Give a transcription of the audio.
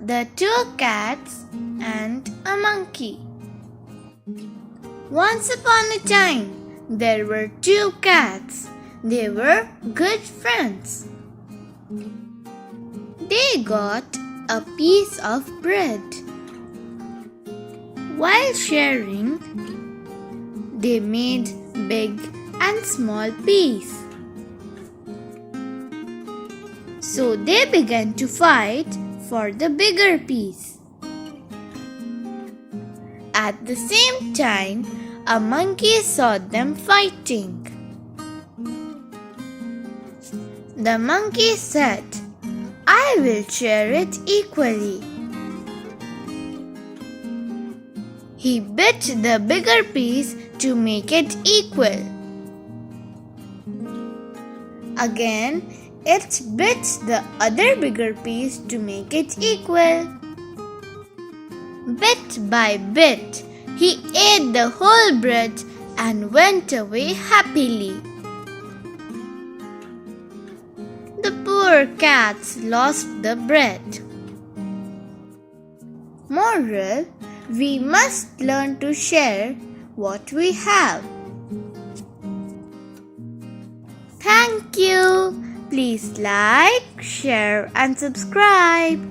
The Two Cats and a Monkey. Once upon a time, there were two cats. They were good friends. They got a piece of bread. While sharing, they made big and small peace. So they began to fight for the bigger piece. At the same time, a monkey saw them fighting. The monkey said, "I will share it equally." He bit the bigger piece to make it equal. Again, it bit the other bigger piece to make it equal. Bit by bit, he ate the whole bread and went away happily. The poor cats lost the bread. Moral: we must learn to share what we have. Thank you. Please like, share and subscribe.